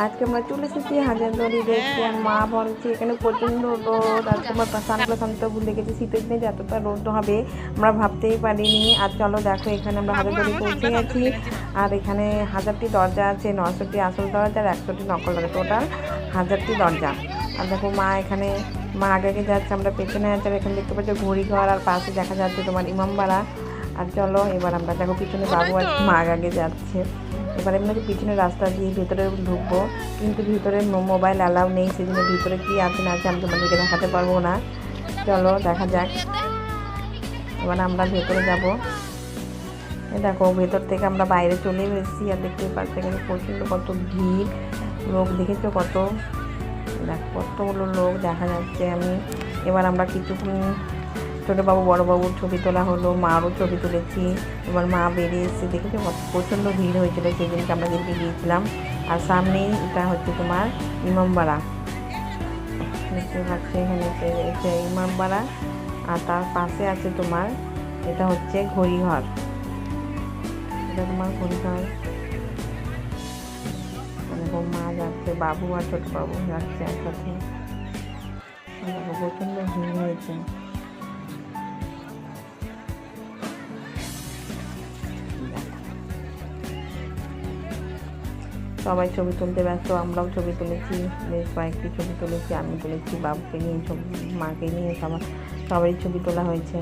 আজকে আমরা চলে এসেছি হাজারদুয়ারি দেখতে। আর মা বলছে এখানে প্রচণ্ড রোদ, আর তোমার সানগ্লাস আনতে ভুলে গেছি, শীতের দিনে যে এতটা রোদ হবে আমরা ভাবতেই পারিনি। আর চলো দেখো, এখানে আমরা হাজারদুয়ারি পৌঁছে গেছি। আর এখানে 1000টি দরজা আছে, 900টি আসল দরজা আর 100টি নকল দরজা, টোটাল 1000টি দরজা। আর দেখো মা এখানে, মা আগে আগে যাচ্ছে, আমরা পেছনে আছে। আর এখানে দেখতে পাচ্ছি ঘড়িঘর, আর পাশে দেখা যাচ্ছে তোমার ইমামবাড়া। আর চলো এবার আমরা দেখো পিছনে বাবু আর মা আগে যাচ্ছে। এবার আমরা পিছনে রাস্তা দিয়ে ভিতরে ঢুকবো, কিন্তু ভিতরে মোবাইল অ্যালাউ নেই, সেজন্য ভিতরে কী আছে না আছে আমি তোমাদেরকে দেখাতে পারবো না। চলো দেখা যাক, এবার আমরা ভেতরে যাব। দেখো ভেতর থেকে আমরা বাইরে চলে এসেছি। আর দেখতে পাচ্ছি এখানে প্রচণ্ড কত ভিড়, লোক দেখেছো কত, দেখো কতগুলো লোক দেখা যাচ্ছে। এবার আমরা কিছু ছোটোবাবু বড়োবাবুর ছবি তোলা হলো, মারও ছবি তুলেছি। এবার মা বেরিয়ে এসেছে, দেখেছো প্রচণ্ড ভিড় হয়েছিল সেদিনকে আমরা যেদিকে গিয়েছিলাম। আর সামনেই এটা হচ্ছে তোমার ইমামবাড়া, দেখতে পাচ্ছি এখানে ইমামবাড়া। আর তার পাশে আছে তোমার, এটা হচ্ছে ঘড়িঘর, এটা তোমার ঘড়িঘর। এরকম মা যাচ্ছে, বাবু আর ছোটো বাবু যাচ্ছে একসাথে। প্রচণ্ড ভিড় হয়েছে। সবাই ছবি তুলতে ব্যস্ত, আমরাও ছবি তুলেছি, বেশ কয়েকটি ছবি তুলেছি। আমি তুলেছি, বাবুকে নিয়ে ছবি, মাকে নিয়ে সবাই ছবি তোলা হয়েছে।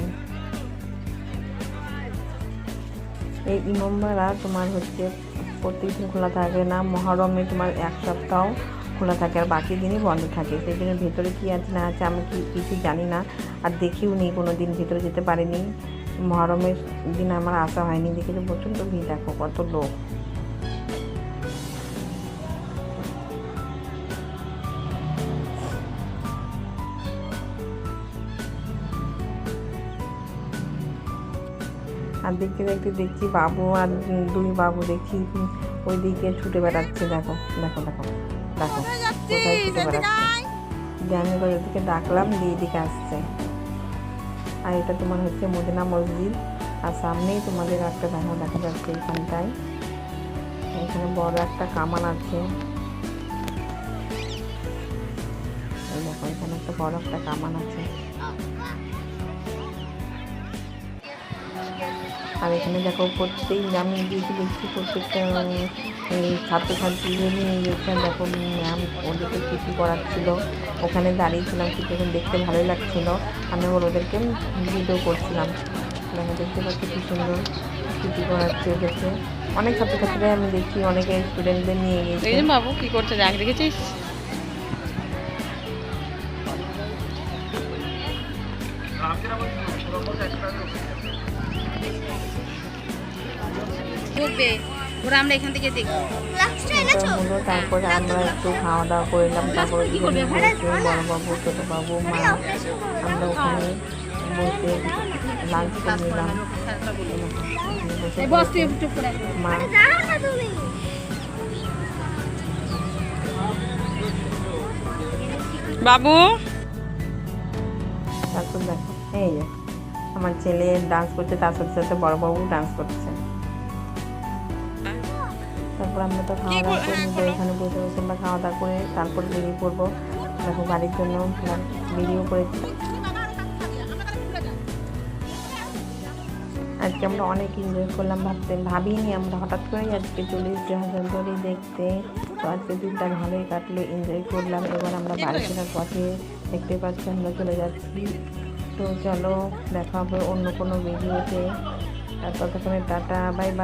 এই ইমামবাড়া তোমার হচ্ছে প্রত্যেকদিন খোলা থাকে না, মহরমে তোমার 1 সপ্তাহ খোলা থাকে আর বাকি দিনই বন্ধ থাকে। সেই জন্য ভেতরে কী আছে না আছে আমি কিছু জানি না, আর দেখিও নি, কোনো দিন ভিতরে যেতে পারিনি। মহরমের দিন আমার আসা হয়নি, দেখে তো প্রচণ্ড ভিড়, দেখো কত লোক। আর দেখতে দেখতে দেখছি বাবু আর 2 বাবু দেখছি ওই দিকে ছুটে বেড়াচ্ছে। দেখো দেখো দেখো দেখো কোথায় ছুটে বেড়াচ্ছে, যে আমি এবার ওদিকে ডাকলাম, দিয়ে দিকে আসছে। আর এটা তোমার হচ্ছে মদিনা মসজিদ। আর সামনেই তোমাদের একটা দেখা যাচ্ছে এখানটায়, এখানে বড় একটা কামান আছে। এই দেখো এখানে একটা বড় একটা কামান আছে। আর এখানে দেখো প্রত্যেক আমি গিয়েছি দেখছি প্রত্যেকটা ছাত্রছাত্রীদের নিয়ে গেছেন। দেখো ম্যাম ওদেরকে কিছু করাচ্ছিল, ওখানে দাঁড়িয়েছিলাম কিছুক্ষণ, দেখতে ভালোই লাগছিলো। আমি ওদেরকে ভিডিও করছিলাম। দেখতে পাচ্ছি কি সুন্দর কিছু করাচ্ছে ওদেরকে। অনেক ছাত্রছাত্রীরা আমি দেখছি, অনেকে স্টুডেন্টদের নিয়ে গেছি। বাবু কি করতে দেখ, দেখেছিস ওরা, আমরা এখান থেকে দেখি। তারপরে আমরা একটু খাওয়া দাওয়া করলাম, তারপরে বড়বাবু ছোটোবাবু মা আমরা ওখানে বসে লাঞ্চ করে নিলাম। মা বাবু, তারপর দেখো এই যে আমার ছেলে ডান্স করছে, তার সাথে সাথে বড়বাবু ডান্স করছে। তারপর আমরা তো খাওয়া দাওয়া করে নিবো, এখানে বসে বসে আমরা খাওয়া দাওয়া করে তারপর বেরিয়ে পড়বো। দেখো বাড়ির জন্য বেরিয়েও পড়েছি। আজকে আমরা অনেক এনজয় করলাম, ভাবিনি আমরা, হঠাৎ করে আজকে চলে এসেছি হাজারদুয়ারি দেখতে। তো আজকে দিনটা ভালোই কাটলো, এনজয় করলাম। এবার আমরা বাড়ি ফেরার পথে দেখতে পাচ্ছি আমরা চলে যাচ্ছি। তো চলো দেখা হবে অন্য কোনো ভিডিওতে, আর ততক্ষণে টাটা, বাই বাই।